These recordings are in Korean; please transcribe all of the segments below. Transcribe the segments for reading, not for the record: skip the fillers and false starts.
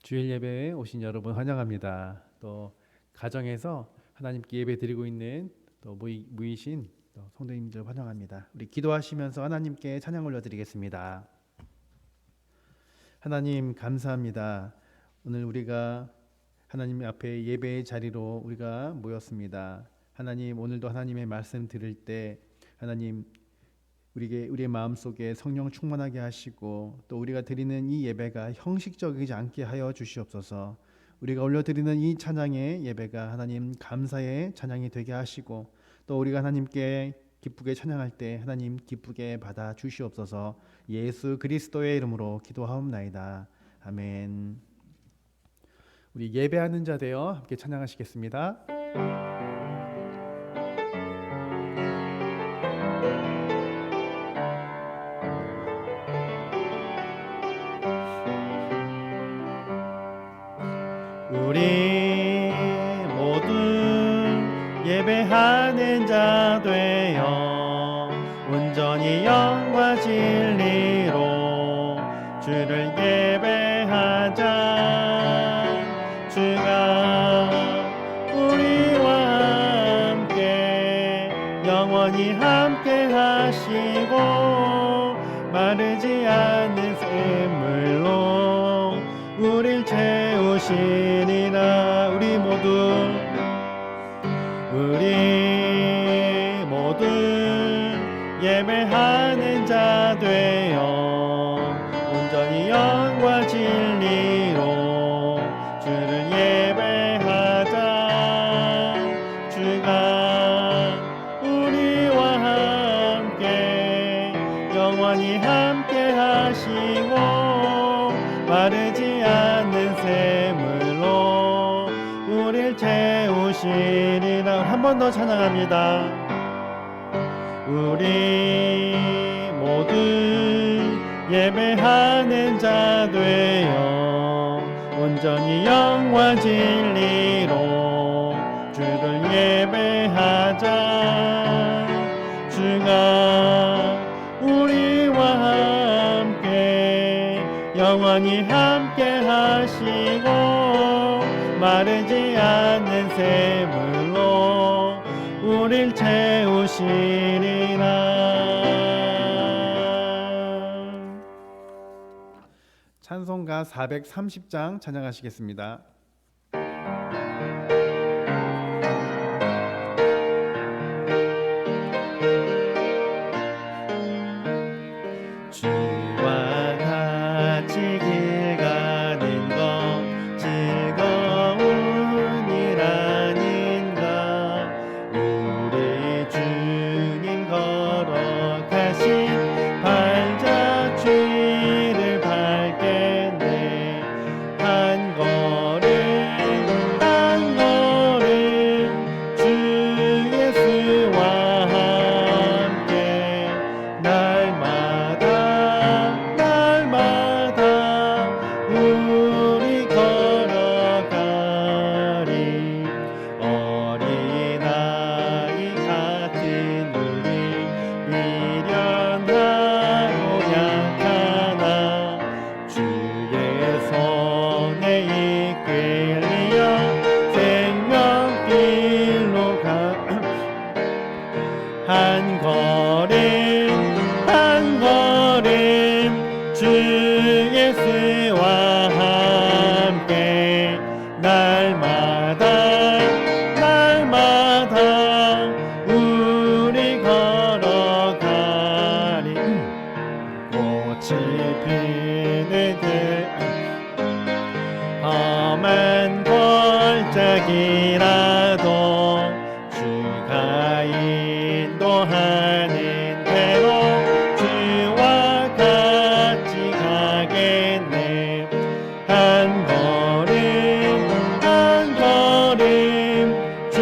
주일 예배에 오신 여러분 환영합니다. 또 가정에서 하나님께 예배 드리고 있는 또 무이신 또 성도님들 환영합니다. 우리 기도하시면서 하나님께 찬양 올려드리겠습니다. 하나님 감사합니다. 오늘 우리가 하나님 앞에 예배의 자리로 우리가 모였습니다. 하나님, 오늘도 하나님의 말씀 들을 때 하나님 우리의 마음속에 성령 충만하게 하시고, 또 우리가 드리는 이 예배가 형식적이지 않게 하여 주시옵소서. 우리가 올려드리는 이 찬양의 예배가 하나님 감사의 찬양이 되게 하시고, 또 우리가 하나님께 기쁘게 찬양할 때 하나님 기쁘게 받아 주시옵소서. 예수 그리스도의 이름으로 기도하옵나이다. 아멘. 우리 예배하는 자 되어 함께 찬양하시겠습니다. 우리 모두 예배하는 자 되어 온전히 영과 진리로 주를 예배하자. 주가 우리와 함께 영원히 함께 하시고, 마르지 않는 샘물로 우릴 채우시리라. 우리 모두 예배하는 자 되어 온전히 영과 진리로 주를 예배하자. 주가 우리와 함께 영원히 함께 하시고, 마르지 않는 샘물로 우릴 채우시리라. 한 번 더 찬양합니다. 우리 모두 예배하는 자 되어 온전히 영과 진리로 주를 예배하자. 주가 우리와 함께 영원히 함께 하시고, 마르지 않는 샘물로 우릴 채우시리라. 찬송가 430장 찬양하시겠습니다. 주와 같이 길 가는 것 즐거운 일 아닌가. 우리 주님 걸어가신 발자취를 밟겠네. 한 걸음 한 걸음 주 예수와 함께 날마다 우리 걸어가리. 어린아이 같은 우리 미련하고 약하나 주의 손에 이끌리어 생명길로 가. 한 걸음 한 걸음 주 예수와 함께 날마다 우리 걸어가리. 꽃이 피는 길 험한 골짜기라도 주가 인도하는 대로 주와 같이 가겠네. 한 걸음 한 걸음 주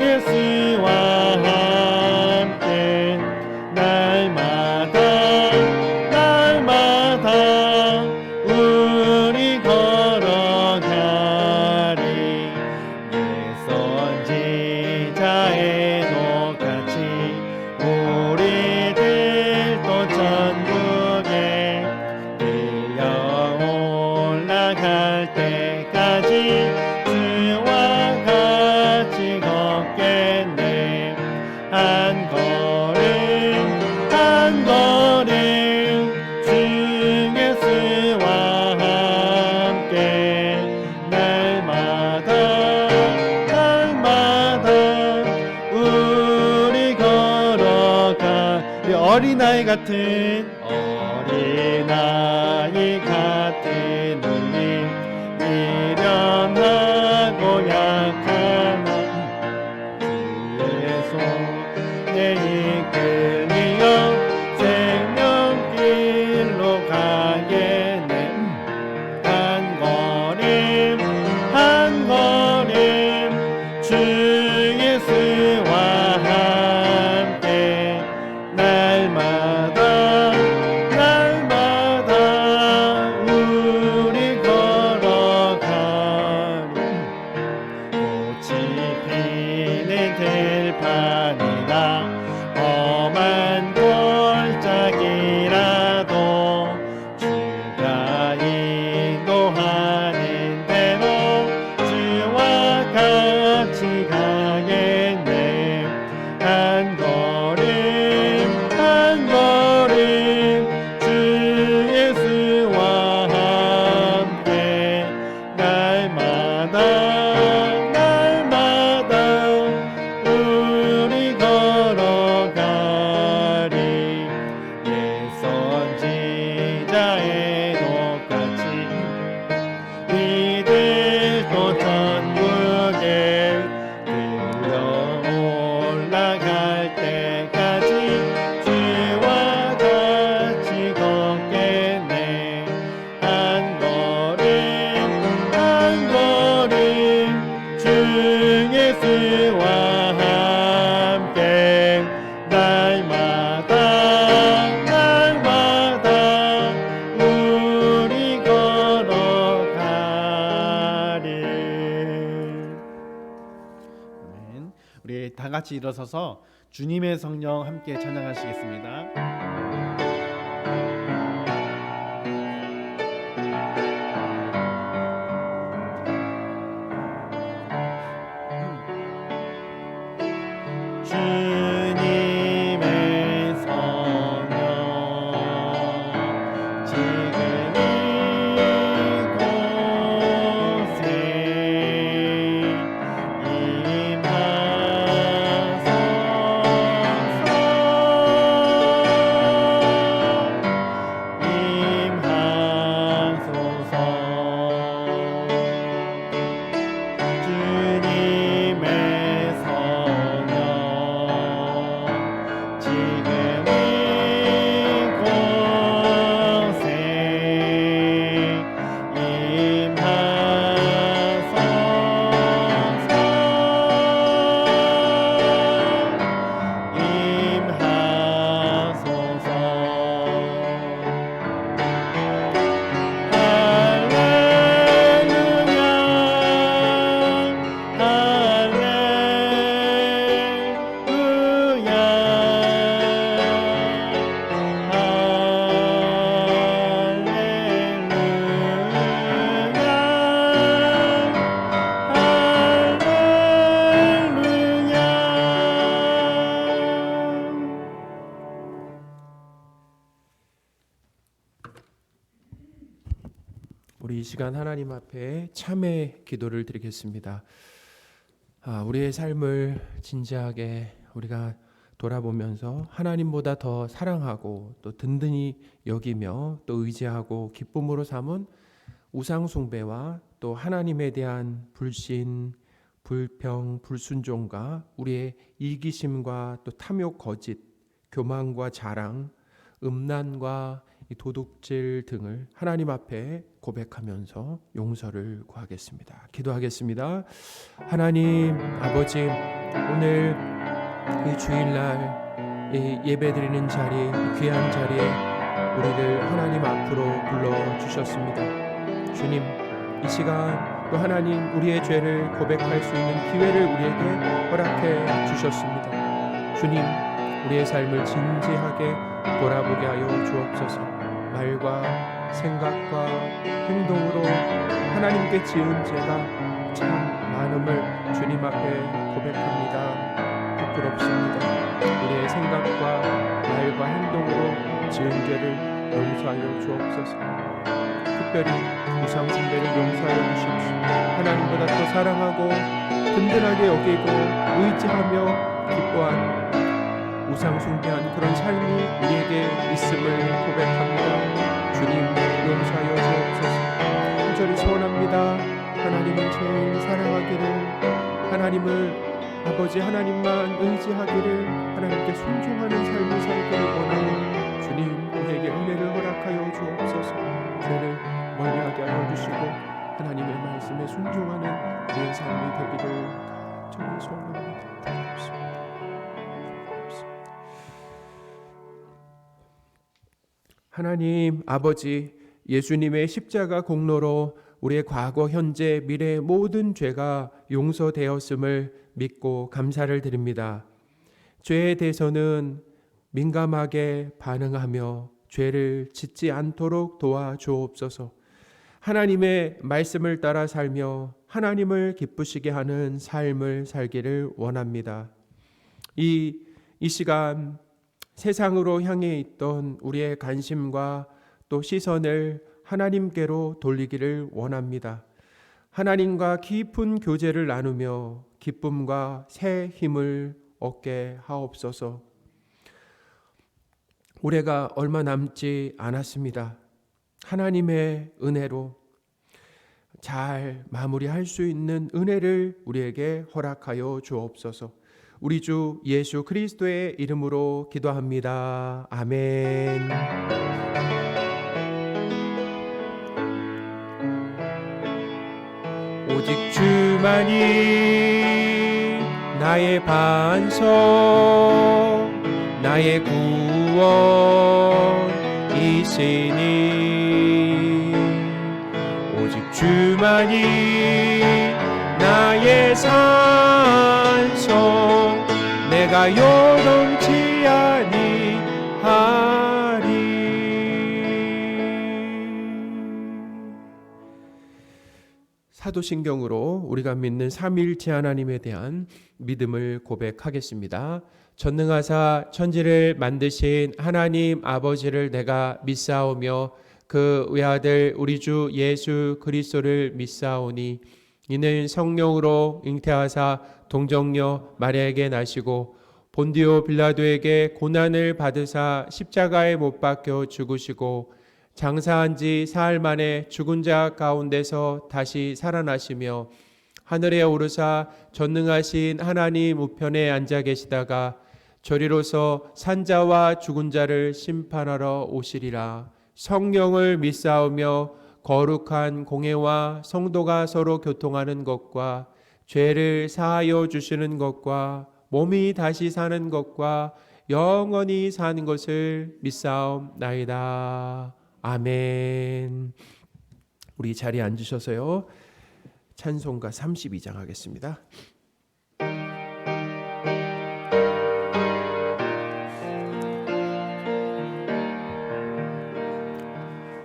예수와 함께 날마다 우리 걸어가리. 예 선지자의 똑같이 우리들 한 걸음 주 예수와 함께 날마다 우리 걸어가. 어린아이 같은 울림, 미련하고 약한 주의 손에 이끌리어 생명길로 가겠네. 한 걸음 주 예수와 함께 날마다 우리 걸어가리. 꽃이 피는 들판이나 험한 골짜기라도 주가 인도하는 대로 주와 같이 가겠네. 한 걸음 주 예수와 함께 날마다 우리 걸어가리. 옛 선지자의 똑같이 이들도 천국에 들려 올라갈 때까지 주와 같이 걷겠네. 한 걸음 주 예수와 함께 날마다 우리 걸어가리. 아멘. 우리 다 같이 일어서서 주님의 성령 함께 찬양하시겠습니다. 주님의 성령 지금 이곳에 임하소서. 주님의 성령 지금 이곳에 임하소서. 우리 이 시간 하나님 앞에 참회 기도를 드리겠습니다. 우리의 삶을 진지하게 우리가 돌아보면서 하나님보다 더 사랑하고 또 든든히 여기며 또 의지하고 기쁨으로 삼은 우상 숭배와 또 하나님에 대한 불신, 불평, 불순종과 우리의 이기심과 또 탐욕, 거짓, 교만과 자랑, 음란과 도둑질 등을 하나님 앞에 고백하면서 용서를 구하겠습니다. 기도하겠습니다. 하나님 아버지, 오늘 이 주일날 이 예배드리는 자리, 귀한 자리에 우리를 하나님 앞으로 불러주셨습니다. 주님, 이 시간 또 하나님 우리의 죄를 고백할 수 있는 기회를 우리에게 허락해 주셨습니다. 주님, 우리의 삶을 진지하게 돌아보게 하여 주옵소서. 말과 생각과 행동으로 하나님께 지은 죄가 참 많음을 주님 앞에 고백합니다. 부끄럽습니다. 우리의 생각과 말과 행동으로 지은 죄를 용서하여 주옵소서. 특별히 우상 숭배를 용서하여 주십시오. 하나님보다 더 사랑하고 든든하게 여기고 의지하며 기뻐한 우상 숭배한 그런 삶이 우리에게 있음을 고백합니다. 주님 용서하여 주옵소서. 간절히 소원합니다. 하나님을 제일 사랑하기를, 하나님을 아버지 하나님만 의지하기를, 하나님께 순종하는 삶을 살기를 원하는 주님, 우리에게 은혜를 허락하여 주옵소서. 죄를 멀리하게 하여 주시고 하나님의 말씀에 순종하는 우리의 삶이 되기를 간절히 소원합니다. 하나님 아버지, 예수님의 십자가 공로로 우리의 과거, 현재, 미래의 모든 죄가 용서되었음을 믿고 감사를 드립니다. 죄에 대해서는 민감하게 반응하며 죄를 짓지 않도록 도와주옵소서. 하나님의 말씀을 따라 살며 하나님을 기쁘시게 하는 삶을 살기를 원합니다. 이 시간 세상으로 향해 있던 우리의 관심과 또 시선을 하나님께로 돌리기를 원합니다. 하나님과 깊은 교제를 나누며 기쁨과 새 힘을 얻게 하옵소서. 올해가 얼마 남지 않았습니다. 하나님의 은혜로 잘 마무리할 수 있는 은혜를 우리에게 허락하여 주옵소서. 우리 주 예수 그리스도의 이름으로 기도합니다. 아멘. 오직 주만이 나의 반석, 나의 구원이시니, 오직 주만이 나의 산성, 내가 요동치 아니하리. 사도신경으로 우리가 믿는 삼위일체 하나님에 대한 믿음을 고백하겠습니다. 전능하사 천지를 만드신 하나님 아버지를 내가 믿사오며 그 외아들 우리 주 예수 그리스도를 믿사오니, 이는 성령으로 잉태하사 동정녀 마리아에게 나시고 본디오 빌라도에게 고난을 받으사 십자가에 못 박혀 죽으시고 장사한 지 사흘 만에 죽은 자 가운데서 다시 살아나시며 하늘에 오르사 전능하신 하나님 우편에 앉아 계시다가 저리로서 산자와 죽은 자를 심판하러 오시리라. 성령을 믿사오며 거룩한 공회와 성도가 서로 교통하는 것과 죄를 사하여 주시는 것과 몸이 다시 사는 것과 영원히 사는 것을 믿사옵나이다. 아멘. 우리 자리에 앉으셔서요, 찬송가 32장 하겠습니다.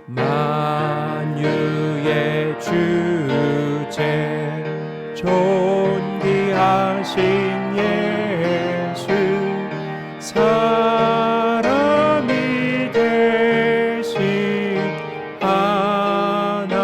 만유의 주제 존귀하신 예수, 사람이 되신 하나님,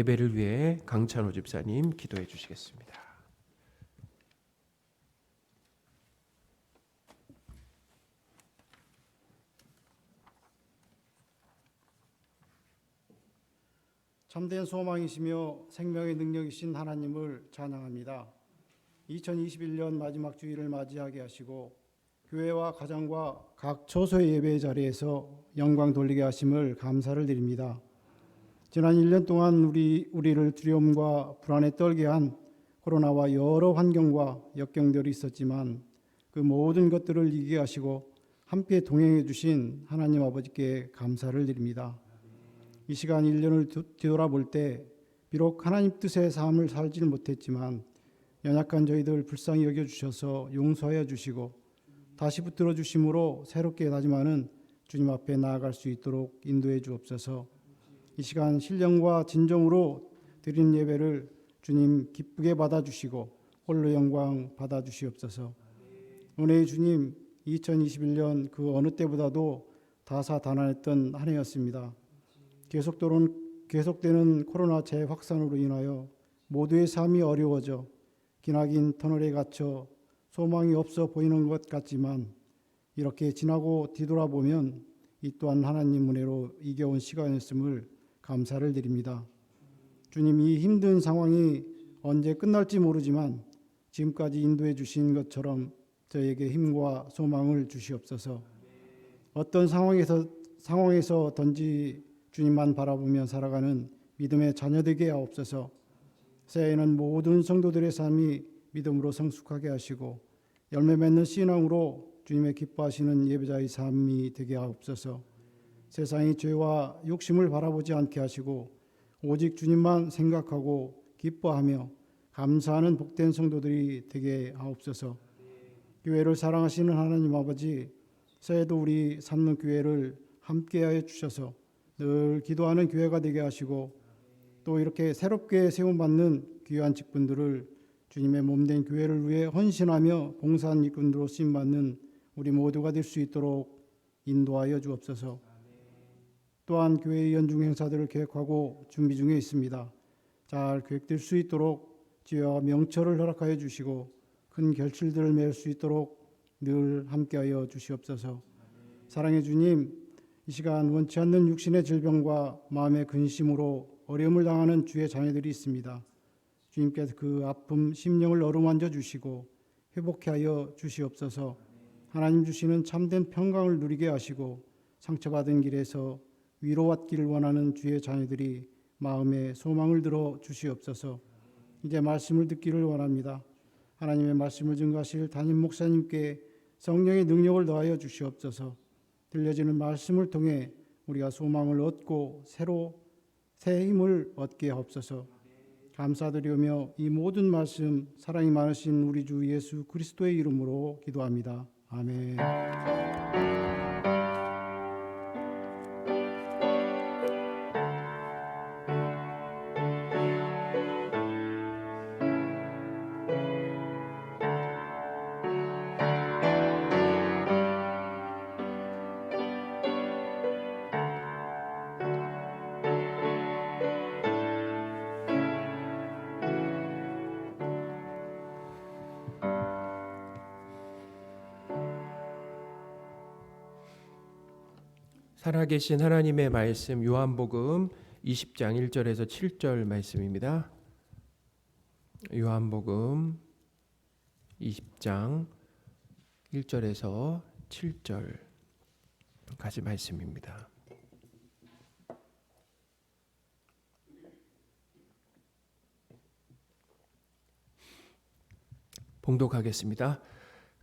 예배를 위해 강찬호 집사님 기도해 주시겠습니다. 참된 소망이시며 생명의 능력이신 하나님을 찬양합니다. 2021년 마지막 주일을 맞이하게 하시고 교회와 가정과 각 처소의 예배의 자리에서 영광 돌리게 하심을 감사를 드립니다. 지난 1년 동안 우리를 두려움과 불안에 떨게 한 코로나와 여러 환경과 역경들이 있었지만 그 모든 것들을 이기게 하시고 함께 동행해 주신 하나님 아버지께 감사를 드립니다. 이 시간 1년을 뒤돌아볼 때 비록 하나님 뜻의 삶을 살지는 못했지만 연약한 저희들 불쌍히 여겨주셔서 용서하여 주시고 다시 붙들어 주심으로 새롭게 다짐하는 주님 앞에 나아갈 수 있도록 인도해 주옵소서. 이 시간 신령과 진정으로 드리는 예배를 주님 기쁘게 받아주시고 홀로 영광 받아주시옵소서. 은혜의 주님, 2021년 그 어느 때보다도 다사다난했던 한 해였습니다. 계속되는 코로나 재확산으로 인하여 모두의 삶이 어려워져 기나긴 터널에 갇혀 소망이 없어 보이는 것 같지만 이렇게 지나고 뒤돌아보면 이 또한 하나님 은혜로 이겨온 시간이었음을 감사를 드립니다. 주님, 이 힘든 상황이 언제 끝날지 모르지만 지금까지 인도해 주신 것처럼 저에게 힘과 소망을 주시옵소서. 어떤 상황에서든지 주님만 바라보며 살아가는 믿음의 자녀되게 하옵소서. 새해에는 모든 성도들의 삶이 믿음으로 성숙하게 하시고 열매 맺는 신앙으로 주님의 기뻐하시는 예배자의 삶이 되게 하옵소서. 세상이 죄와 욕심을 바라보지 않게 하시고 오직 주님만 생각하고 기뻐하며 감사하는 복된 성도들이 되게 하옵소서. 교회를 사랑하시는 하나님 아버지, 새해도 우리 삼는 교회를 함께하여 주셔서 늘 기도하는 교회가 되게 하시고 또 이렇게 새롭게 세움받는 귀한 직분들을 주님의 몸된 교회를 위해 헌신하며 봉사한 일꾼으로 쓰임받는 우리 모두가 될 수 있도록 인도하여 주옵소서. 또한 교회의 연중 행사들을 계획하고 준비 중에 있습니다. 잘 계획될 수 있도록 지혜와 명철을 허락하여 주시고 큰 결실들을 맺을 수 있도록 늘 함께하여 주시옵소서. 사랑의 주님, 이 시간 원치 않는 육신의 질병과 마음의 근심으로 어려움을 당하는 주의 자녀들이 있습니다. 주님께서 그 아픔, 심령을 어루만져 주시고 회복케 하여 주시옵소서. 하나님 주시는 참된 평강을 누리게 하시고 상처받은 길에서 위로받기를 원하는 주의 자녀들이 마음에 소망을 들어 주시옵소서. 이제 말씀을 듣기를 원합니다. 하나님의 말씀을 증거하실 담임 목사님께 성령의 능력을 더하여 주시옵소서. 들려지는 말씀을 통해 우리가 소망을 얻고 새 힘을 얻게 하옵소서. 감사드리며 이 모든 말씀 사랑이 많으신 우리 주 예수 그리스도의 이름으로 기도합니다. 아멘. 살아계신 하나님의 말씀 요한복음 20장 1절에서 7절 말씀입니다. 요한복음 20장 1절에서 7절까지 말씀입니다. 봉독하겠습니다.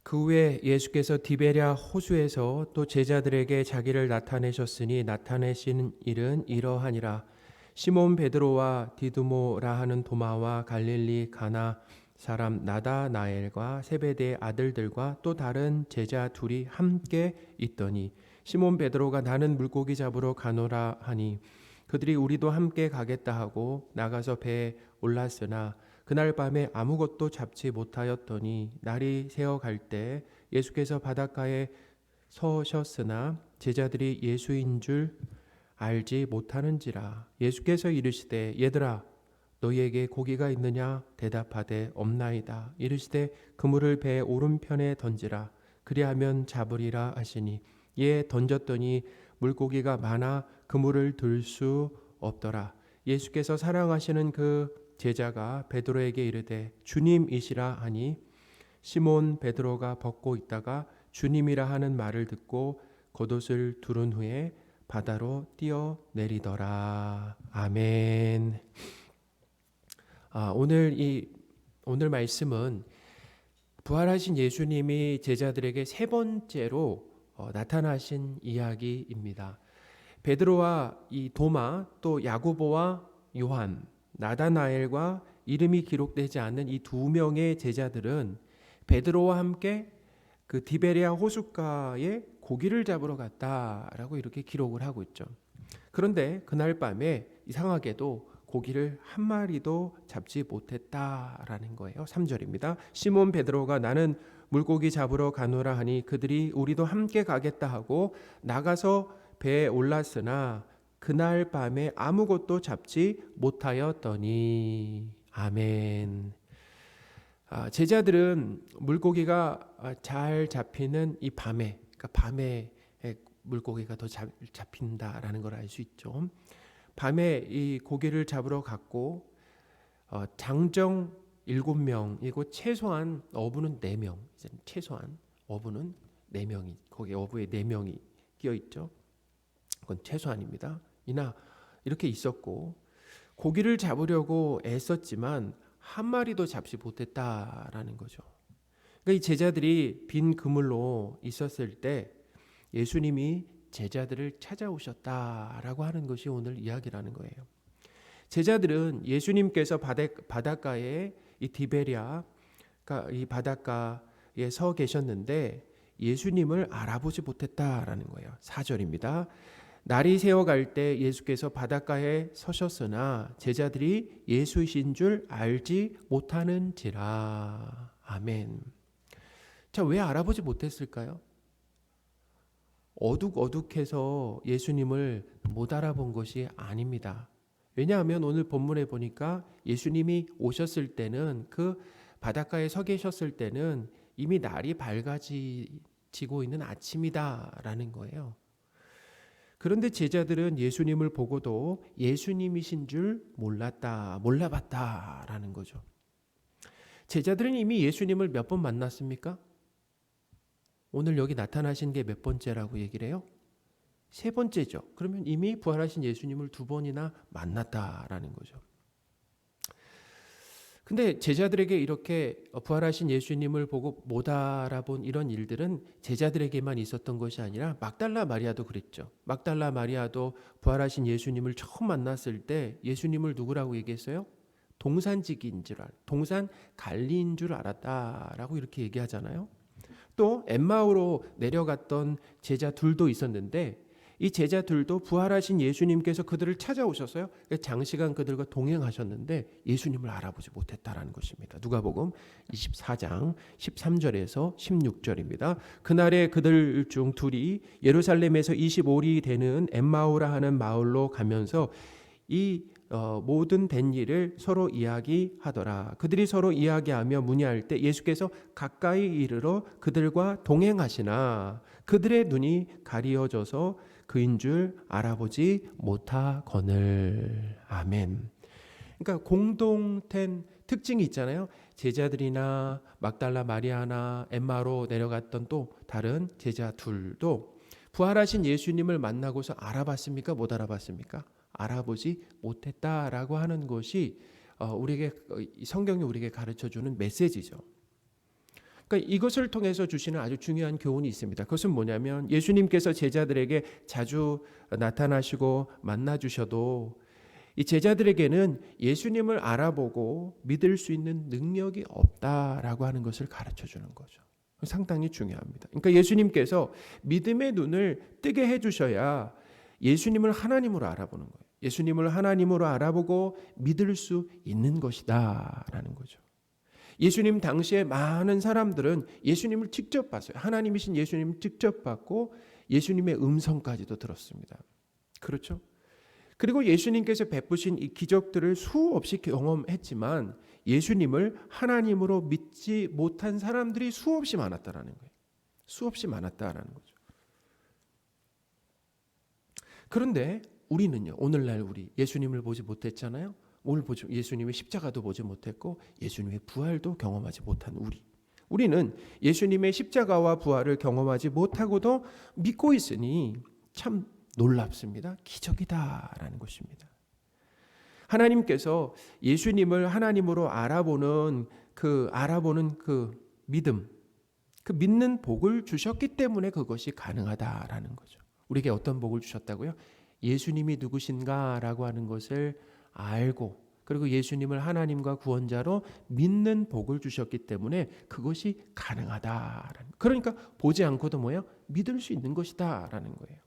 그 후에 예수께서 디베랴 호수에서 또 제자들에게 자기를 나타내셨으니 나타내신 일은 이러하니라. 시몬 베드로와 디두모라 하는 도마와 갈릴리 가나 사람 나다나엘과 세베대의 아들들과 또 다른 제자 둘이 함께 있더니 시몬 베드로가 나는 물고기 잡으러 가노라 하니 그들이 우리도 함께 가겠다 하고 나가서 배에 올랐으나 그날 밤에 아무것도 잡지 못하였더니 날이 새어갈 때 예수께서 바닷가에 서셨으나 제자들이 예수인 줄 알지 못하는지라. 예수께서 이르시되 얘들아 너희에게 고기가 있느냐 대답하되 없나이다. 이르시되 그물을 배 오른편에 던지라. 그리하면 잡으리라 하시니 이에 던졌더니 물고기가 많아 그물을 들 수 없더라. 예수께서 사랑하시는 그 제자가 베드로에게 이르되 주님이시라 하니 시몬 베드로가 벗고 있다가 주님이라 하는 말을 듣고 겉옷을 두른 후에 바다로 뛰어내리더라. 아멘. 오늘 말씀은 부활하신 예수님이 제자들에게 세 번째로 나타나신 이야기입니다. 베드로와 이 도마, 또 야고보와 요한, 나다나엘과 이름이 기록되지 않는 이 두 명의 제자들은 베드로와 함께 그 디베랴 호숫가에 고기를 잡으러 갔다라고 이렇게 기록을 하고 있죠. 그런데 그날 밤에 이상하게도 고기를 한 마리도 잡지 못했다라는 거예요. 3절입니다. 시몬 베드로가 나는 물고기 잡으러 가노라 하니 그들이 우리도 함께 가겠다 하고 나가서 배에 올랐으나 그날 밤에 아무것도 잡지 못하였더니. 아멘. 제자들은 물고기가 잘 잡히는 이 밤에, 그러니까 밤에 물고기가 더 잘 잡힌다라는 걸 알 수 있죠. 밤에 이 고기를 잡으러 갔고 장정 7명이고 최소한 어부는 4명. 이제 최소한 어부는 4명이, 거기 어부에 4명이 끼어 있죠. 그건 최소한입니다. 이나 이렇게 있었고 고기를 잡으려고 애썼지만 한 마리도 잡지 못했다라는 거죠. 그러니까 이 제자들이 빈 그물로 있었을 때 예수님이 제자들을 찾아오셨다라고 하는 것이 오늘 이야기라는 거예요. 제자들은 예수님께서 바닷가에 이 디베랴, 그러니까 이 바닷가에 서 계셨는데 예수님을 알아보지 못했다라는 거예요. 4절입니다. 날이 새어갈 때 예수께서 바닷가에 서셨으나 제자들이 예수이신 줄 알지 못하는지라. 아멘. 자, 왜 알아보지 못했을까요? 어둑어둑해서 예수님을 못 알아본 것이 아닙니다. 왜냐하면 오늘 본문에 보니까 예수님이 오셨을 때는, 그 바닷가에 서 계셨을 때는 이미 날이 밝아지고 있는 아침이다라는 거예요. 그런데 제자들은 예수님을 보고도 예수님이신 줄 몰라봤다라는 거죠. 제자들은 이미 예수님을 몇 번 만났습니까? 오늘 여기 나타나신 게 몇 번째라고 얘기를 해요? 3번째죠. 그러면 이미 부활하신 예수님을 2번이나 만났다라는 거죠. 근데 제자들에게 이렇게 부활하신 예수님을 보고 못 알아본 이런 일들은 제자들에게만 있었던 것이 아니라 막달라 마리아도 그랬죠. 막달라 마리아도 부활하신 예수님을 처음 만났을 때 예수님을 누구라고 얘기했어요? 동산지기인 줄 동산 갈리인 줄 알았다라고 이렇게 얘기하잖아요. 또 엠마오로 내려갔던 제자 둘도 있었는데 이 제자 둘도 부활하신 예수님께서 그들을 찾아오셨어요. 장시간 그들과 동행하셨는데 예수님을 알아보지 못했다라는 것입니다. 누가복음 24장 13절에서 16절입니다. 그날에 그들 중 둘이 예루살렘에서 25리 되는 엠마오라 하는 마을로 가면서 이 모든 된 일을 서로 이야기하더라. 그들이 서로 이야기하며 문의할 때 예수께서 가까이 이르러 그들과 동행하시나 그들의 눈이 가리어져서 그인 줄 알아보지 못하거늘. 아멘. 그러니까 공동된 특징이 있잖아요. 제자들이나 막달라 마리아나 엠마로 내려갔던 또 다른 제자 둘도 부활하신 예수님을 만나고서 알아봤습니까? 못 알아봤습니까? 알아보지 못했다라고 하는 것이 우리에게, 성경이 우리에게 가르쳐주는 메시지죠. 그러니까 이것을 통해서 주시는 아주 중요한 교훈이 있습니다. 그것은 뭐냐면 예수님께서 제자들에게 자주 나타나시고 만나주셔도 이 제자들에게는 예수님을 알아보고 믿을 수 있는 능력이 없다라고 하는 것을 가르쳐주는 거죠. 상당히 중요합니다. 그러니까 예수님께서 믿음의 눈을 뜨게 해주셔야 예수님을 하나님으로 알아보는 거예요. 예수님을 하나님으로 알아보고 믿을 수 있는 것이다 라는 거죠. 예수님 당시에 많은 사람들은 예수님을 직접 봤어요. 하나님이신 예수님을 직접 봤고 예수님의 음성까지도 들었습니다. 그렇죠? 그리고 예수님께서 베푸신 이 기적들을 수없이 경험했지만 예수님을 하나님으로 믿지 못한 사람들이 수없이 많았다라는 거예요. 수없이 많았다라는 거죠. 그런데 우리는요, 오늘날 우리 예수님을 보지 못했잖아요. 오늘 예수님의 십자가도 보지 못했고 예수님의 부활도 경험하지 못한 우리는 예수님의 십자가와 부활을 경험하지 못하고도 믿고 있으니 참 놀랍습니다. 기적이다라는 것입니다. 하나님께서 예수님을 하나님으로 알아보는 그 믿음, 그 믿는 복을 주셨기 때문에 그것이 가능하다라는 거죠. 우리에게 어떤 복을 주셨다고요? 예수님이 누구신가라고 하는 것을 알고 그리고 예수님을 하나님과 구원자로 믿는 복을 주셨기 때문에 그것이 가능하다라는. 그러니까 보지 않고도 뭐예요? 믿을 수 있는 것이다라는 거예요.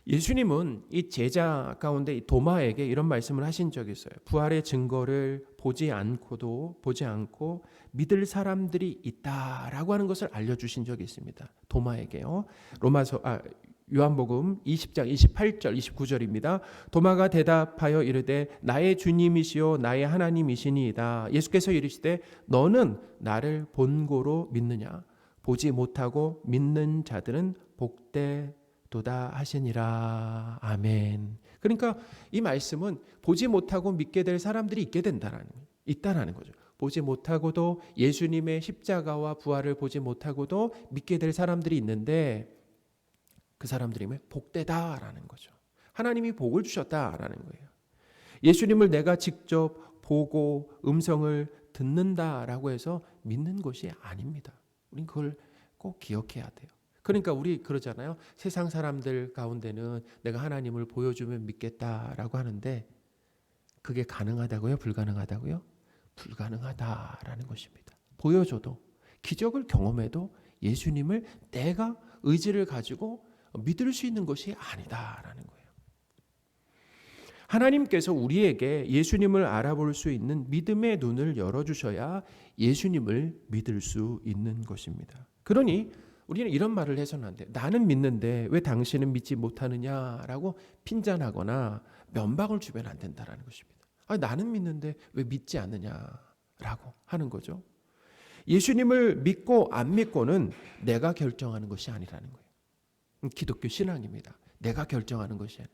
예수님은 이 제자 가운데 이 도마에게 이런 말씀을 하신 적이 있어요. 부활의 증거를 보지 않고 믿을 사람들이 있다라고 하는 것을 알려주신 적이 있습니다. 도마에게요. 요한복음 20장 28절 29절입니다. 도마가 대답하여 이르되 나의 주님이시요 나의 하나님이시니이다. 예수께서 이르시되 너는 나를 본고로 믿느냐? 보지 못하고 믿는 자들은 복되도다 하시니라. 아멘. 그러니까 이 말씀은 보지 못하고 믿게 될 사람들이 있다라는 거죠. 보지 못하고도 예수님의 십자가와 부활을 보지 못하고도 믿게 될 사람들이 있는데 그 사람들이면 복되다라는 거죠. 하나님이 복을 주셨다라는 거예요. 예수님을 내가 직접 보고 음성을 듣는다라고 해서 믿는 것이 아닙니다. 우린 그걸 꼭 기억해야 돼요. 그러니까 우리 그러잖아요. 세상 사람들 가운데는 내가 하나님을 보여주면 믿겠다라고 하는데 그게 가능하다고요? 불가능하다고요? 불가능하다라는 것입니다. 보여줘도 기적을 경험해도 예수님을 내가 의지를 가지고 믿을 수 있는 것이 아니다라는 거예요. 하나님께서 우리에게 예수님을 알아볼 수 있는 믿음의 눈을 열어주셔야 예수님을 믿을 수 있는 것입니다. 그러니 우리는 이런 말을 해서는 안 돼요. 나는 믿는데 왜 당신은 믿지 못하느냐라고 핀잔하거나 면박을 주면 안 된다는 것입니다. 나는 믿는데 왜 믿지 않느냐라고 하는 거죠. 예수님을 믿고 안 믿고는 내가 결정하는 것이 아니라는 거예요. 기독교 신앙입니다. 내가 결정하는 것이 아니라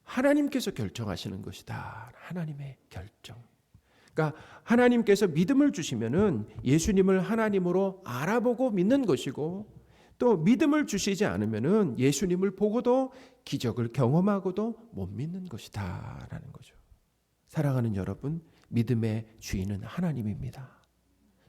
하나님께서 결정하시는 것이다. 하나님의 결정. 그러니까 하나님께서 믿음을 주시면은 예수님을 하나님으로 알아보고 믿는 것이고 또 믿음을 주시지 않으면은 예수님을 보고도 기적을 경험하고도 못 믿는 것이다라는 거죠. 사랑하는 여러분, 믿음의 주인은 하나님입니다.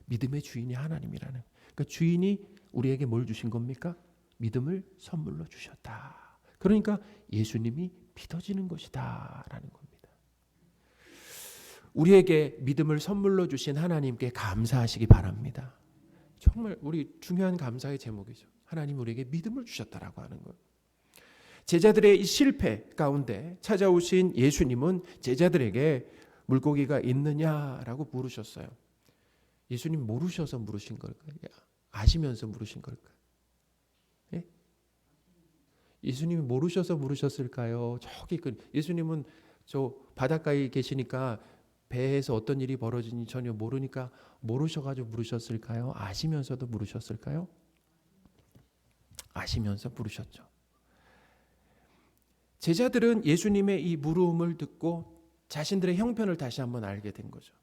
믿음의 주인이 하나님이라는. 그러니까 주인이 우리에게 뭘 주신 겁니까? 믿음을 선물로 주셨다. 그러니까 예수님이 믿어지는 것이다라는 겁니다. 우리에게 믿음을 선물로 주신 하나님께 감사하시기 바랍니다. 정말 우리 중요한 감사의 제목이죠. 하나님 우리에게 믿음을 주셨다라고 하는 것. 제자들의 이 실패 가운데 찾아오신 예수님은 제자들에게 물고기가 있느냐라고 물으셨어요. 예수님 모르셔서 물으신 걸까요? 아시면서 물으신 걸까요? 예? 예수님이 모르셔서 물으셨을까요? 저기 예수님은 저 바닷가에 계시니까 배에서 어떤 일이 벌어지니 전혀 모르니까 모르셔가지고 물으셨을까요? 아시면서도 물으셨을까요? 아시면서 물으셨죠. 제자들은 예수님의 이 물음을 듣고 자신들의 형편을 다시 한번 알게 된 거죠.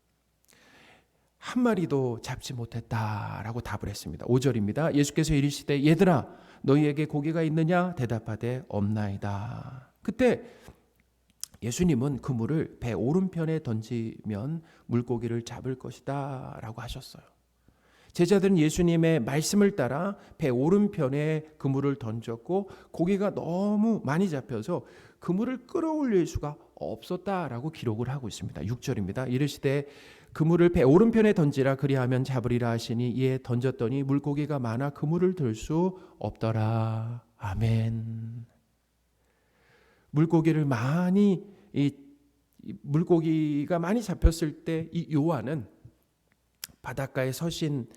한 마리도 잡지 못했다라고 답을 했습니다. 5절입니다. 예수께서 이르시되 얘들아 너희에게 고기가 있느냐? 대답하되 없나이다. 그때 예수님은 그물을 배 오른편에 던지면 물고기를 잡을 것이다 라고 하셨어요. 제자들은 예수님의 말씀을 따라 배 오른편에 그물을 던졌고 고기가 너무 많이 잡혀서 그물을 끌어올릴 수가 없었다라고 기록을 하고 있습니다. 6절입니다. 이르시되 그물을 배 오른편에 던지라 그리하면 잡으리라 하시니 이에 던졌더니 물고기가 많아 그물을 들 수 없더라. 아멘. 물고기가 많이 잡혔을 때 이 요한은 바닷가에 서신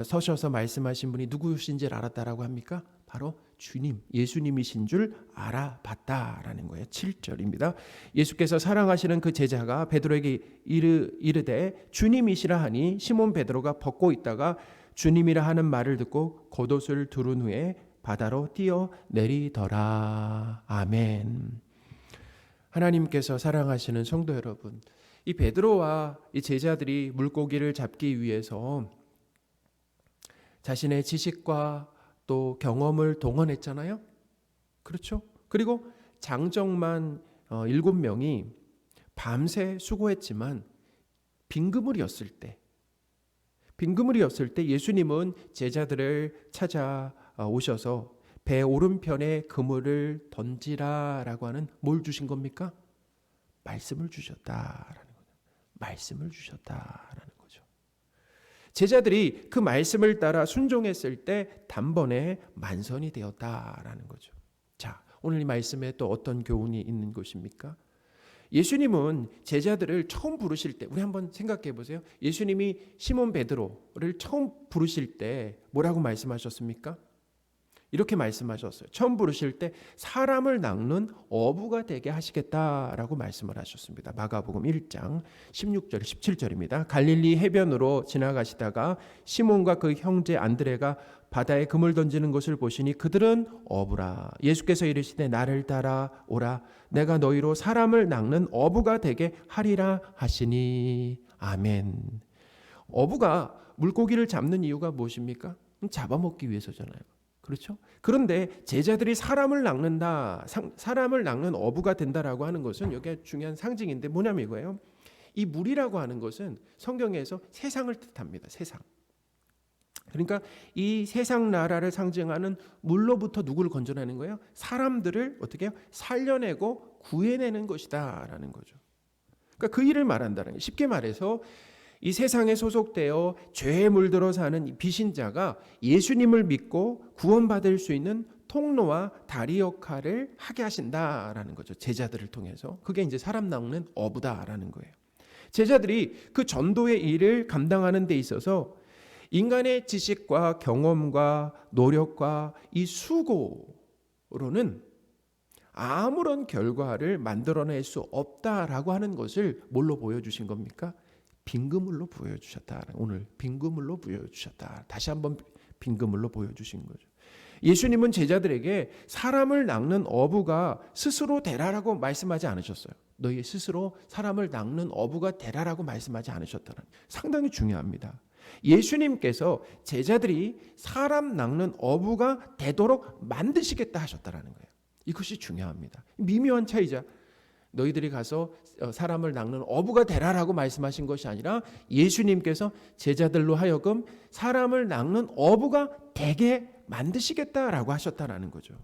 서셔서 말씀하신 분이 누구신지 알았다라고 합니까? 바로 주님, 예수님이신 줄 알아봤다라는 거예요. 7절입니다. 예수께서 사랑하시는 그 제자가 베드로에게 이르되 주님이시라 하니 시몬 베드로가 벗고 있다가 주님이라 하는 말을 듣고 겉옷을 두른 후에 바다로 뛰어 내리더라. 아멘. 하나님께서 사랑하시는 성도 여러분, 이 베드로와 이 제자들이 물고기를 잡기 위해서 자신의 지식과 또 경험을 동원했잖아요. 그렇죠? 그리고 장정만 7명이 밤새 수고했지만 빈그물이었을 때 예수님은 제자들을 찾아오셔서 배 오른편에 그물을 던지라라고 하는 뭘 주신 겁니까? 말씀을 주셨다라는 거죠. 말씀을 주셨다라는 거죠. 제자들이 그 말씀을 따라 순종했을 때 단번에 만선이 되었다라는 거죠. 자, 오늘 이 말씀에 또 어떤 교훈이 있는 것입니까? 예수님은 제자들을 처음 부르실 때, 우리 한번 생각해 보세요. 예수님이 시몬 베드로를 처음 부르실 때 뭐라고 말씀하셨습니까? 이렇게 말씀하셨어요. 처음 부르실 때 사람을 낚는 어부가 되게 하시겠다라고 말씀을 하셨습니다. 마가복음 1장 16절 17절입니다. 갈릴리 해변으로 지나가시다가 시몬과 그 형제 안드레가 바다에 그물 던지는 것을 보시니 그들은 어부라. 예수께서 이르시되 나를 따라오라. 내가 너희로 사람을 낚는 어부가 되게 하리라 하시니. 아멘. 어부가 물고기를 잡는 이유가 무엇입니까? 잡아먹기 위해서잖아요. 그렇죠? 그런데 제자들이 사람을 낚는 어부가 된다라고 하는 것은 여기에 중요한 상징인데 뭐냐면 이거예요. 이 물이라고 하는 것은 성경에서 세상을 뜻합니다. 세상. 그러니까 이 세상 나라를 상징하는 물로부터 누구를 건져내는 거예요? 사람들을 어떻게 해요? 살려내고 구해내는 것이다라는 거죠. 그러니까 그 일을 말한다는 거예요. 쉽게 말해서 이 세상에 소속되어 죄에 물들어 사는 비신자가 예수님을 믿고 구원받을 수 있는 통로와 다리 역할을 하게 하신다라는 거죠. 제자들을 통해서. 그게 이제 사람 낚는 어부다라는 거예요. 제자들이 그 전도의 일을 감당하는 데 있어서 인간의 지식과 경험과 노력과 이 수고로는 아무런 결과를 만들어낼 수 없다라고 하는 것을 뭘로 보여주신 겁니까? 빈그물로 보여주셨다. 오늘 빈그물로 보여주셨다. 다시 한번 빈그물로 보여주신 거죠. 예수님은 제자들에게 사람을 낚는 어부가 스스로 되라라고 말씀하지 않으셨어요. 너희 스스로 사람을 낚는 어부가 되라라고 말씀하지 않으셨다는, 상당히 중요합니다. 예수님께서 제자들이 사람 낚는 어부가 되도록 만드시겠다 하셨다라는 거예요. 이것이 중요합니다. 미묘한 차이자. 너희들이 가서 사람을 낚는 어부가 되라라고 말씀하신 것이 아니라 예수님께서 제자들로 하여금 사람을 낚는 어부가 되게 만드시겠다라고 하셨다라는 거죠.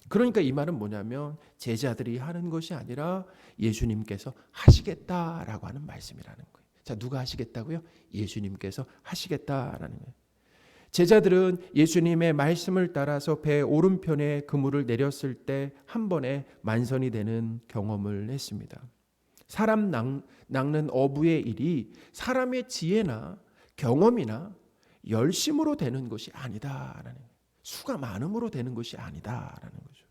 그러니까 이 말은 뭐냐면 제자들이 하는 것이 아니라 예수님께서 하시겠다라고 하는 말씀이라는 거예요. 자, 누가 하시겠다고요? 예수님께서 하시겠다라는 거예요. 제자들은 예수님의 말씀을 따라서 배 오른편에 그물을 내렸을 때 한 번에 만선이 되는 경험을 했습니다. 사람 낚는 어부의 일이 사람의 지혜나 경험이나 열심으로 되는 것이 아니다라는 거예요. 수가 많음으로 되는 것이 아니다라는 거죠.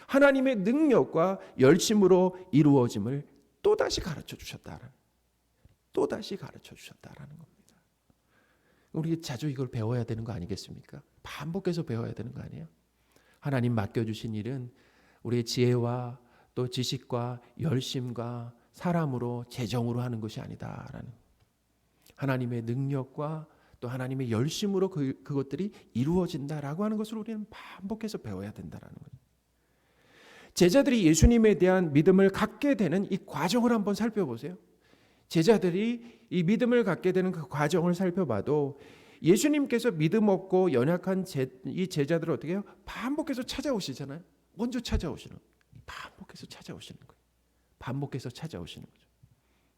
하나님의 능력과 열심으로 이루어짐을 또다시 가르쳐 주셨다라는 겁니다. 우리 자주 이걸 배워야 되는 거 아니겠습니까? 반복해서 배워야 되는 거 아니에요? 하나님 맡겨주신 일은 우리의 지혜와 또 지식과 열심과 사람으로 재정으로 하는 것이 아니다라는, 하나님의 능력과 또 하나님의 열심으로 그것들이 이루어진다라고 하는 것을 우리는 반복해서 배워야 된다라는 거죠. 제자들이 예수님에 대한 믿음을 갖게 되는 이 과정을 한번 살펴보세요. 제자들이 이 믿음을 갖게 되는 그 과정을 살펴봐도 예수님께서 믿음 없고 연약한 이 제자들을 어떻게 해요? 반복해서 찾아오시잖아요. 먼저 찾아오시는 거예요. 반복해서 찾아오시는 거예요. 반복해서 찾아오시는 거죠.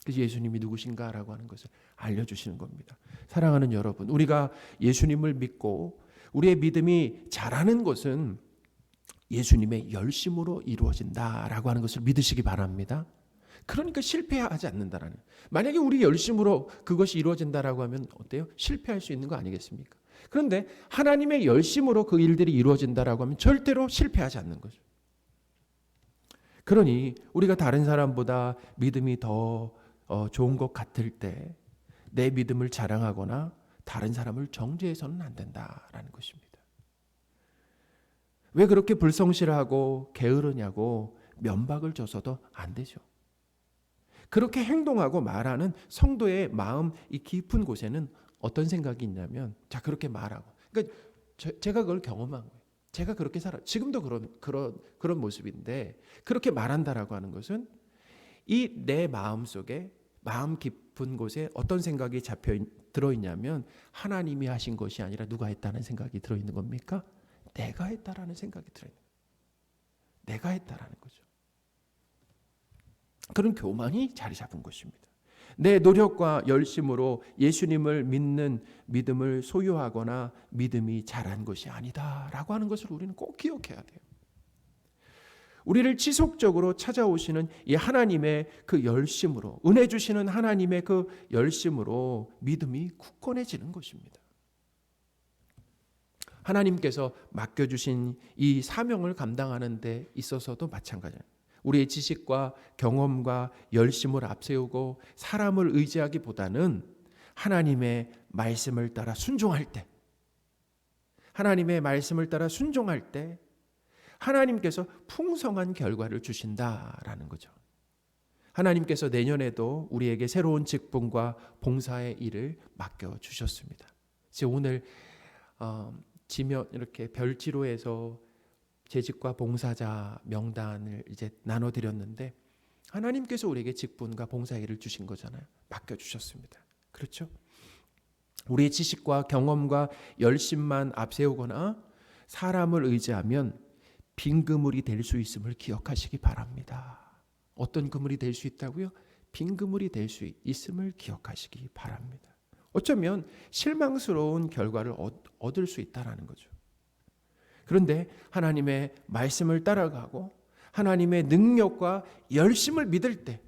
그래서 예수님이 누구신가라고 하는 것을 알려주시는 겁니다. 사랑하는 여러분, 우리가 예수님을 믿고 우리의 믿음이 자라는 것은 예수님의 열심으로 이루어진다라고 하는 것을 믿으시기 바랍니다. 그러니까 실패하지 않는다라는. 만약에 우리 열심으로 그것이 이루어진다라고 하면 어때요? 실패할 수 있는 거 아니겠습니까? 그런데 하나님의 열심으로 그 일들이 이루어진다라고 하면 절대로 실패하지 않는 거죠. 그러니 우리가 다른 사람보다 믿음이 더 좋은 것 같을 때 내 믿음을 자랑하거나 다른 사람을 정죄해서는 안 된다라는 것입니다. 왜 그렇게 불성실하고 게으르냐고 면박을 줘서도 안 되죠. 그렇게 행동하고 말하는 성도의 마음 이 깊은 곳에는 어떤 생각이 있냐면, 자, 그렇게 말하고, 그러니까 제가 그걸 경험한 거예요. 제가 그렇게 살아. 지금도 그런 모습인데, 그렇게 말한다라고 하는 것은 이 내 마음 속에, 마음 깊은 곳에 어떤 생각이 들어있냐면, 하나님이 하신 것이 아니라 누가 했다는 생각이 들어있는 겁니까? 내가 했다라는 생각이 들어있는 거예요. 내가 했다라는 거죠. 그런 교만이 자리 잡은 것입니다. 내 노력과 열심으로 예수님을 믿는 믿음을 소유하거나 믿음이 자란 것이 아니다라고 하는 것을 우리는 꼭 기억해야 돼요. 우리를 지속적으로 찾아오시는 이 하나님의 그 열심으로, 은혜 주시는 하나님의 그 열심으로 믿음이 굳건해지는 것입니다. 하나님께서 맡겨주신 이 사명을 감당하는 데 있어서도 마찬가지예요. 우리의 지식과 경험과 열심을 앞세우고 사람을 의지하기보다는 하나님의 말씀을 따라 순종할 때, 하나님의 말씀을 따라 순종할 때 하나님께서 풍성한 결과를 주신다라는 거죠. 하나님께서 내년에도 우리에게 새로운 직분과 봉사의 일을 맡겨주셨습니다. 오늘 지면 이렇게 별지로 해서 재직과 봉사자 명단을 이제 나눠드렸는데, 하나님께서 우리에게 직분과 봉사일을 주신 거잖아요. 맡겨주셨습니다. 그렇죠? 우리의 지식과 경험과 열심만 앞세우거나 사람을 의지하면 빈 그물이 될 수 있음을 기억하시기 바랍니다. 어떤 그물이 될 수 있다고요? 빈 그물이 될 수 있음을 기억하시기 바랍니다. 어쩌면 실망스러운 결과를 얻을 수 있다는 거죠. 그런데 하나님의 말씀을 따라가고 하나님의 능력과 열심을 믿을 때,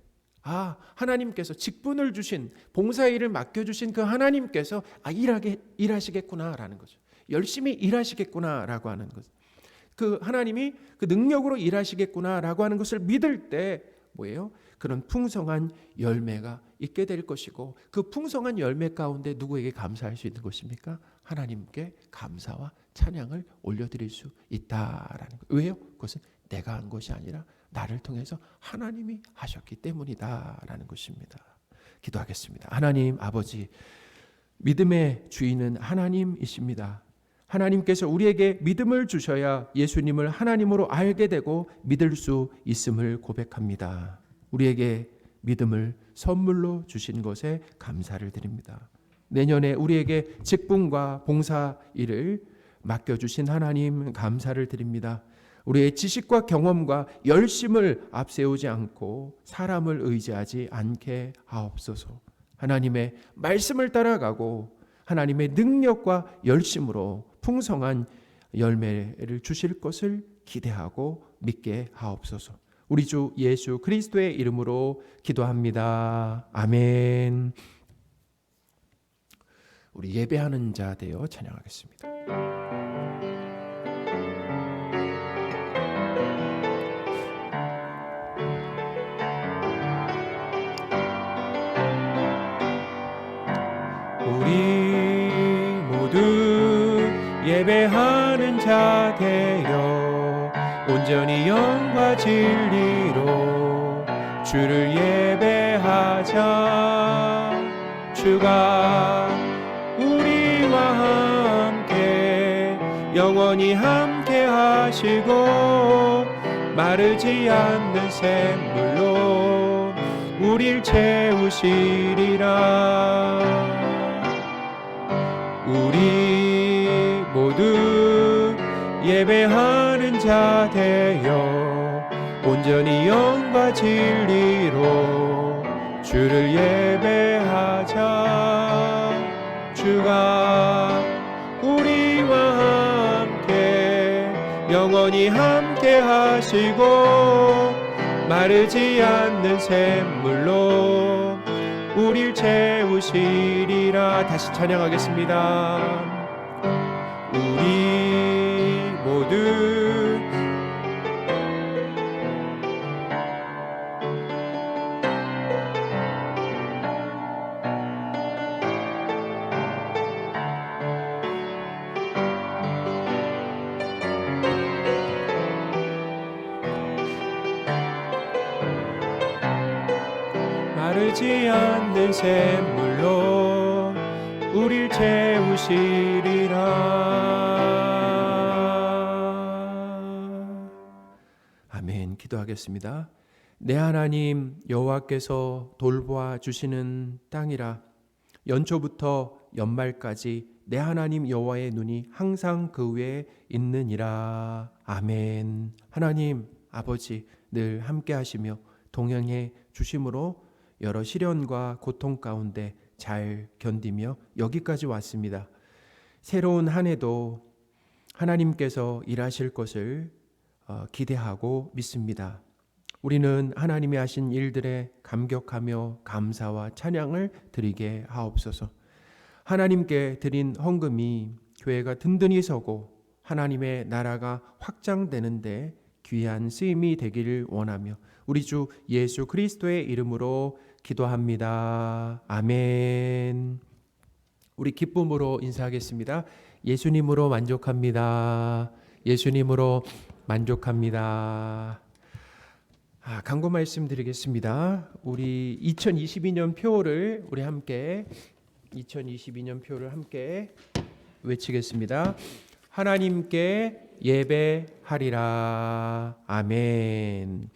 하나님께서 직분을 주신, 봉사일을 맡겨주신 그 하나님께서 일하시겠구나라는 거죠. 열심히 일하시겠구나라고 하는 것. 그 하나님이 그 능력으로 일하시겠구나라고 하는 것을 믿을 때 뭐예요? 그런 풍성한 열매가 있게 될 것이고, 그 풍성한 열매 가운데 누구에게 감사할 수 있는 것입니까? 하나님께 감사와 찬양을 올려드릴 수 있다라는 것. 왜요? 그것은 내가 한 것이 아니라 나를 통해서 하나님이 하셨기 때문이다라는 것입니다. 기도하겠습니다. 하나님 아버지, 믿음의 주인은 하나님이십니다. 하나님께서 우리에게 믿음을 주셔야 예수님을 하나님으로 알게 되고 믿을 수 있음을 고백합니다. 우리에게 믿음을 선물로 주신 것에 감사를 드립니다. 내년에 우리에게 직분과 봉사 일을 맡겨주신 하나님 감사를 드립니다. 우리의 지식과 경험과 열심을 앞세우지 않고 사람을 의지하지 않게 하옵소서. 하나님의 말씀을 따라가고 하나님의 능력과 열심으로 풍성한 열매를 주실 것을 기대하고 믿게 하옵소서. 우리 주 예수 그리스도의 이름으로 기도합니다. 아멘. 우리 예배하는 자 되어 찬양하겠습니다. 우리 모두 예배하는 자 되어 온전히 영과 진리로 주를 예배하자. 주가 우리와 함께 영원히 함께 하시고 마르지 않는 샘물로 우릴 채우시리라. 우리 모두 예배하는 자 되어 온전히 영과 진리로 주를 예배하자. 주가 우리와 함께 영원히 함께 하시고 마르지 않는 샘물로 우릴 채우시리라. 다시 찬양하겠습니다. 우리 모두 마르지 않는 샘물로 우릴 채우시리라. 아멘. 기도하겠습니다. 내 하나님 여호와께서 돌보아 주시는 땅이라. 연초부터 연말까지 내 하나님 여호와의 눈이 항상 그 위에 있느니라. 아멘. 하나님 아버지 늘 함께 하시며 동행해 주심으로 여러 시련과 고통 가운데 잘 견디며 여기까지 왔습니다. 새로운 한 해도 하나님께서 일하실 것을 기대하고 믿습니다. 우리는 하나님이 하신 일들에 감격하며 감사와 찬양을 드리게 하옵소서. 하나님께 드린 헌금이 교회가 든든히 서고 하나님의 나라가 확장되는데 귀한 쓰임이 되기를 원하며 우리 주 예수 그리스도의 이름으로 기도합니다. 아멘. 우리 기쁨으로 인사하겠습니다. 예수님으로 만족합니다. 예수님으로 만족합니다. 강구 말씀 드리겠습니다. 우리 2022년 표를 우리 함께 2022년 표를 함께 외치겠습니다. 하나님께 예배하리라. 아멘.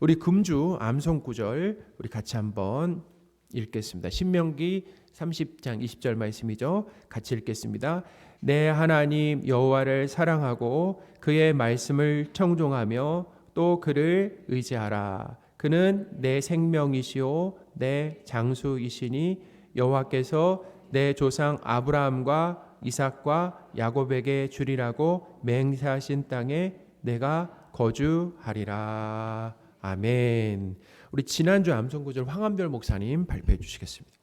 우리 금주 암송 구절 우리 같이 한번 읽겠습니다. 신명기 30장 20절 말씀이죠. 같이 읽겠습니다. 내 하나님 여호와를 사랑하고 그의 말씀을 청종하며 또 그를 의지하라. 그는 내 생명이시오 내 장수이시니 여호와께서 내 조상 아브라함과 이삭과 야곱에게 주리라고 맹세하신 땅에 내가 거주하리라. 아멘. 우리 지난주 암송구절 황한별 목사님 발표해 주시겠습니다.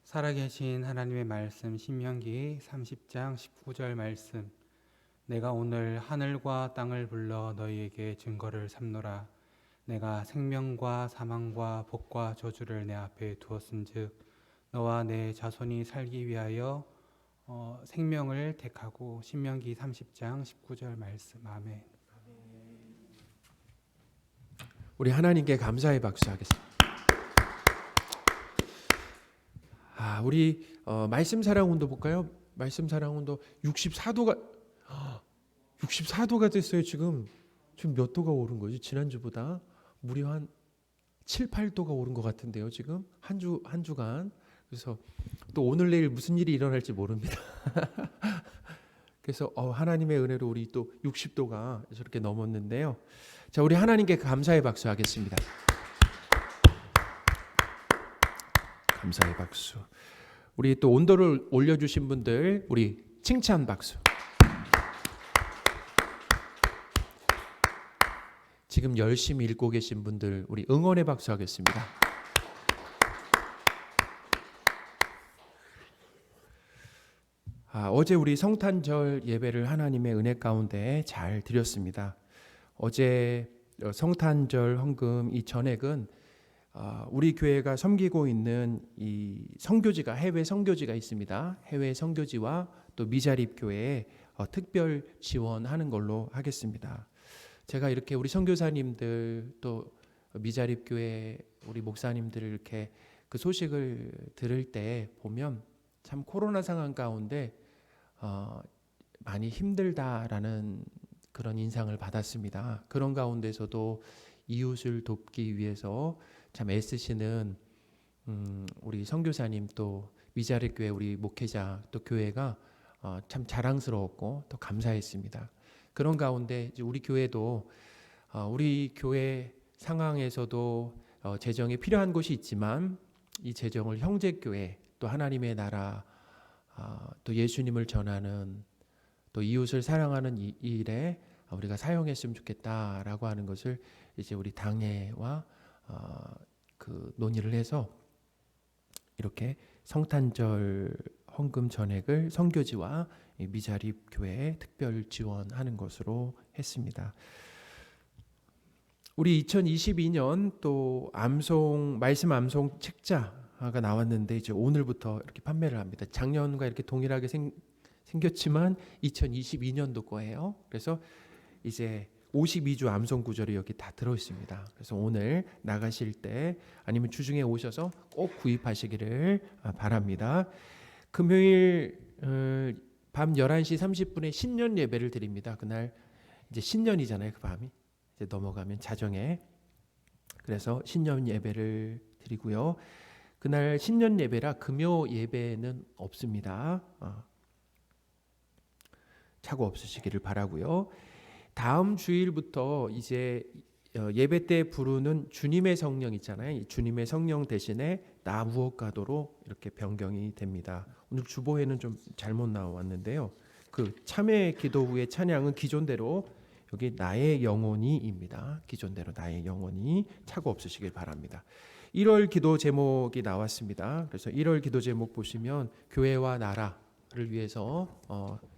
살아계신 하나님의 말씀 신명기 30장 19절 말씀. 내가 오늘 하늘과 땅을 불러 너희에게 증거를 삼노라. 내가 생명과 사망과 복과 저주를 내 앞에 두었은즉 너와 내 자손이 살기 위하여 생명을 택하고. 신명기 30장 19절 말씀. 아멘. 우리 하나님께 감사의 박수 하겠습니다. 우리 말씀 사랑 온도 볼까요? 말씀 사랑 온도 64도가 됐어요. 지금 몇 도가 오른 거지? 지난주보다 무려 한 7, 8도가 오른 것 같은데요. 지금 한 주간. 그래서 또 오늘 내일 무슨 일이 일어날지 모릅니다. 그래서 하나님의 은혜로 우리 또 60도가 저렇게 넘었는데요. 자, 우리 하나님께 감사의 박수 하겠습니다. 감사의 박수. 우리 또 온도를 올려주신 분들 우리 칭찬 박수. 지금 열심히 읽고 계신 분들 우리 응원의 박수 하겠습니다. 어제 우리 성탄절 예배를 하나님의 은혜 가운데 잘 드렸습니다. 어제 성탄절 헌금 이 전액은 우리 교회가 섬기고 있는 이 선교지가 해외 선교지가 있습니다. 해외 선교지와 또 미자립 교회에 특별 지원하는 걸로 하겠습니다. 제가 이렇게 우리 선교사님들 또 미자립 교회 우리 목사님들을 이렇게 그 소식을 들을 때 보면 참 코로나 상황 가운데 많이 힘들다라는 그런 인상을 받았습니다. 그런 가운데서도 이웃을 돕기 위해서 참 애쓰시는 우리 선교사님 또 미자립 교회 우리 목회자 또 교회가 참 자랑스러웠고 또 감사했습니다. 그런 가운데 이제 우리 교회도 우리 교회 상황에서도 재정이 필요한 곳이 있지만 이 재정을 형제교회 또 하나님의 나라 또 예수님을 전하는 또 이웃을 사랑하는 이 일에 우리가 사용했으면 좋겠다라고 하는 것을 이제 우리 당회와 그 논의를 해서 이렇게 성탄절 헌금 전액을 선교지와 미자립 교회에 특별 지원하는 것으로 했습니다. 우리 2022년 또 말씀 암송 책자가 나왔는데 이제 오늘부터 이렇게 판매를 합니다. 작년과 이렇게 동일하게 생겼지만 2022년도 거예요. 그래서 이제 52주 암송 구절이 여기 다 들어 있습니다. 그래서 오늘 나가실 때 아니면 주중에 오셔서 꼭 구입하시기를 바랍니다. 금요일 밤 11시 30분에 신년 예배를 드립니다. 그날 이제 신년이잖아요. 그 밤이 이제 넘어가면 자정에. 그래서 신년 예배를 드리고요. 그날 신년 예배라 금요 예배는 없습니다. 착오 없으시기를 바라고요. 다음 주일부터 이제 예배 때 부르는 주님의 성령 있잖아요. 이 주님의 성령 대신에 나 무엇가도로 이렇게 변경이 됩니다. 오늘 주보에는 좀 잘못 나왔는데요. 그 참회 기도 후의 찬양은 기존대로 여기 나의 영혼이입니다. 기존대로 나의 영혼이 착오 없으시길 바랍니다. 1월 기도 제목이 나왔습니다. 그래서 1월 기도 제목 보시면 교회와 나라를 위해서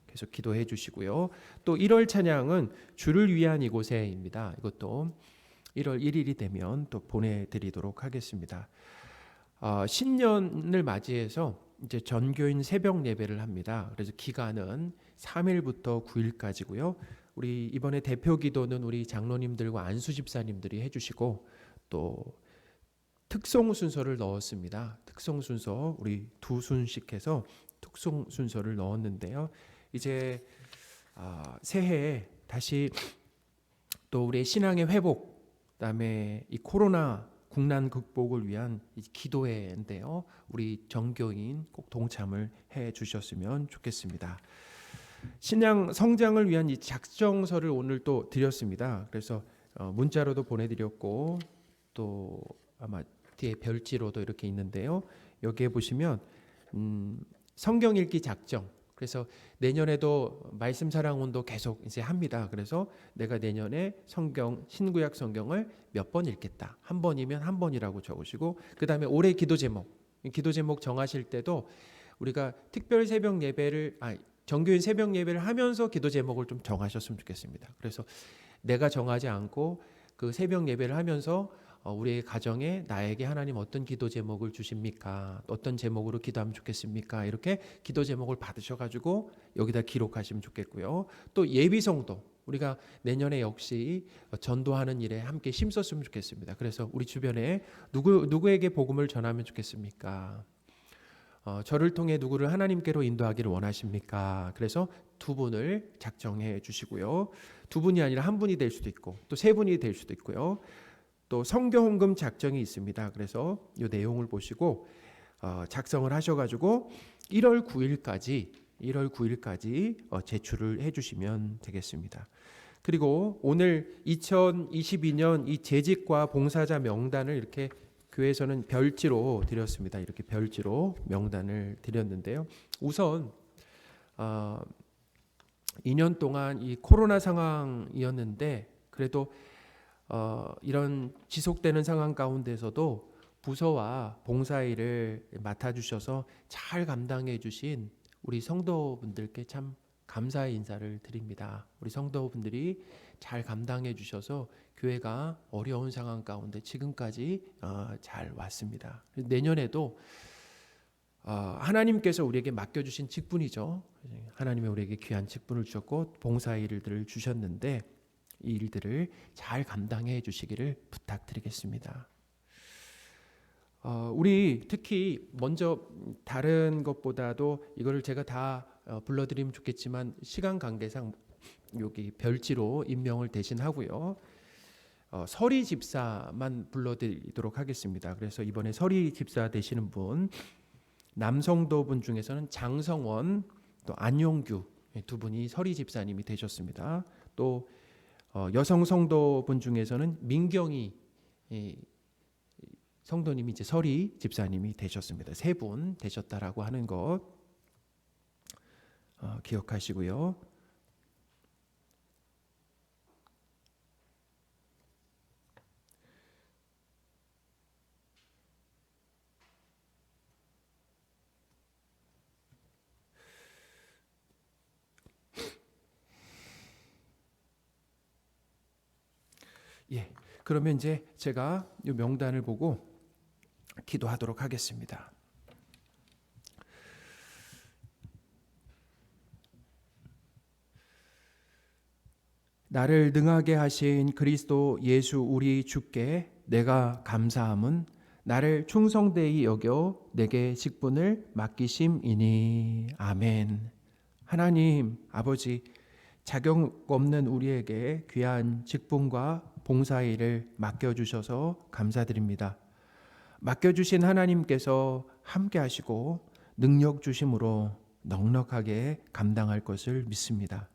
계속 기도해 주시고요. 또 1월 찬양은 주를 위한 이곳에입니다. 이것도 1월 1일이 되면 또 보내드리도록 하겠습니다. 신년을 맞이해서 이제 전교인 새벽 예배를 합니다. 그래서 기간은 3일부터 9일까지고요. 우리 이번에 대표 기도는 우리 장로님들과 안수 집사님들이 해주시고 또 특송 순서를 넣었습니다. 특송 순서 우리 2순씩 해서 특송 순서를 넣었는데요. 이제 새해에 다시 또 우리의 신앙의 회복, 그다음에 이 코로나 국난 극복을 위한 기도회인데요. 우리 정교인 꼭 동참을 해 주셨으면 좋겠습니다. 신앙 성장을 위한 이 작정서를 오늘 또 드렸습니다. 그래서 문자로도 보내드렸고 또 아마 뒤에 별지로도 이렇게 있는데요. 여기에 보시면 성경 읽기 작정. 그래서 내년에도 말씀 사랑 운동 계속 이제 합니다. 그래서 내가 내년에 성경 신구약 성경을 몇 번 읽겠다. 한 번이면 한 번이라고 적으시고 그다음에 올해 기도 제목 정하실 때도 우리가 특별 새벽 예배를 정교인 새벽 예배를 하면서 기도 제목을 좀 정하셨으면 좋겠습니다. 그래서 내가 정하지 않고 그 새벽 예배를 하면서 우리의 가정에 나에게 하나님 어떤 기도 제목을 주십니까? 어떤 제목으로 기도하면 좋겠습니까? 이렇게 기도 제목을 받으셔가지고 여기다 기록하시면 좋겠고요. 또 예비 성도 우리가 내년에 역시 전도하는 일에 함께 힘썼으면 좋겠습니다. 그래서 우리 주변에 누구에게 복음을 전하면 좋겠습니까? 저를 통해 누구를 하나님께로 인도하기를 원하십니까? 그래서 2분을 작정해 주시고요. 2분이 아니라 1분이 될 수도 있고 또 3분이 될 수도 있고요. 또 성교헌금 작정이 있습니다. 그래서 이 내용을 보시고 작성을 하셔가지고 1월 9일까지 제출을 해주시면 되겠습니다. 그리고 오늘 2022년 이 재직과 봉사자 명단을 이렇게 교회에서는 별지로 드렸습니다. 이렇게 별지로 명단을 드렸는데요. 우선 2년 동안 이 코로나 상황이었는데 그래도 이런 지속되는 상황 가운데서도 부서와 봉사일을 맡아주셔서 잘 감당해 주신 우리 성도분들께 참 감사의 인사를 드립니다. 우리 성도분들이 잘 감당해 주셔서 교회가 어려운 상황 가운데 지금까지 잘 왔습니다. 내년에도 하나님께서 우리에게 맡겨주신 직분이죠. 하나님이 우리에게 귀한 직분을 주셨고 봉사일들을 주셨는데 이 일들을 잘 감당해 주시기를 부탁드리겠습니다. 우리 특히 먼저 다른 것보다도 이거를 제가 다 불러드리면 좋겠지만 시간 관계상 여기 별지로 임명을 대신하고요. 서리 집사만 불러드리도록 하겠습니다. 그래서 이번에 서리 집사 되시는 분 남성도분 중에서는 장성원 또 안용규 2분이 서리 집사님이 되셨습니다. 또 여성 성도분 중에서는 민경이 성도님이 이제 서리 집사님이 되셨습니다. 3분 되셨다라고 하는 것. 기억하시고요. 예, 그러면 이제 제가 이 명단을 보고 기도하도록 하겠습니다. 나를 능하게 하신 그리스도 예수 우리 주께 내가 감사함은 나를 충성되이 여겨 내게 직분을 맡기심이니. 아멘. 하나님 아버지, 자격 없는 우리에게 귀한 직분과 봉사일을 맡겨주셔서 감사드립니다. 맡겨주신 하나님께서 함께 하시고 능력 주심으로 넉넉하게 감당할 것을 믿습니다.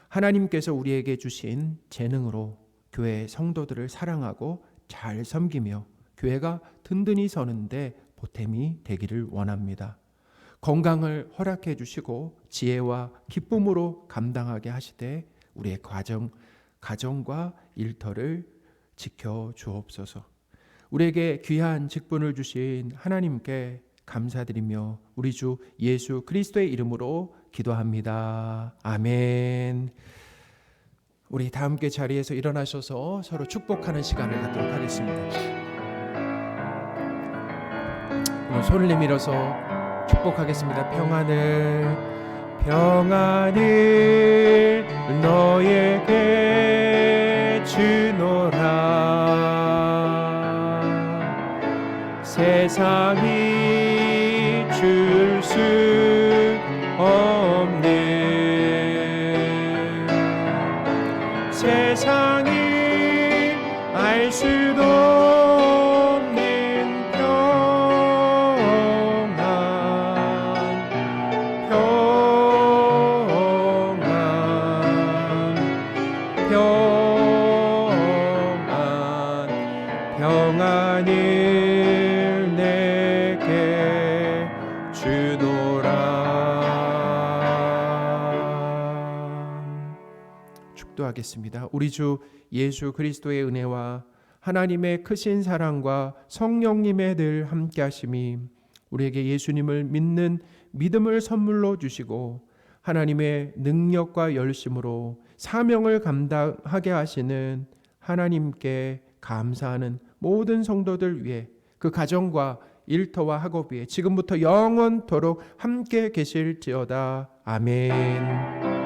하나님께서 우리에게 주신 재능으로 교회 성도들을 사랑하고 잘 섬기며 교회가 든든히 서는데 보탬이 되기를 원합니다. 건강을 허락해 주시고 지혜와 기쁨으로 감당하게 하시되 우리의 가정과 일터를 지켜 주옵소서. 우리에게 귀한 직분을 주신 하나님께 감사드리며 우리 주 예수 그리스도의 이름으로 기도합니다. 아멘. 우리 다 함께 자리에서 일어나셔서 서로 축복하는 시간을 갖도록 하겠습니다. 오늘 손을 내밀어서 축복하겠습니다. 평안을 너에게 주노라. 세상이 줄 수 없는, 세상이 알 수도 없는 평안을 내게 주노라. 축도하겠습니다. 우리 주 예수 그리스도의 은혜와 하나님의 크신 사랑과 성령님의 늘 함께 하심이 우리에게 예수님을 믿는 믿음을 선물로 주시고 하나님의 능력과 열심으로 사명을 감당하게 하시는 하나님께 감사하는 모든 성도들 위해 그 가정과 일터와 학업 위에 지금부터 영원토록 함께 계실지어다. 아멘.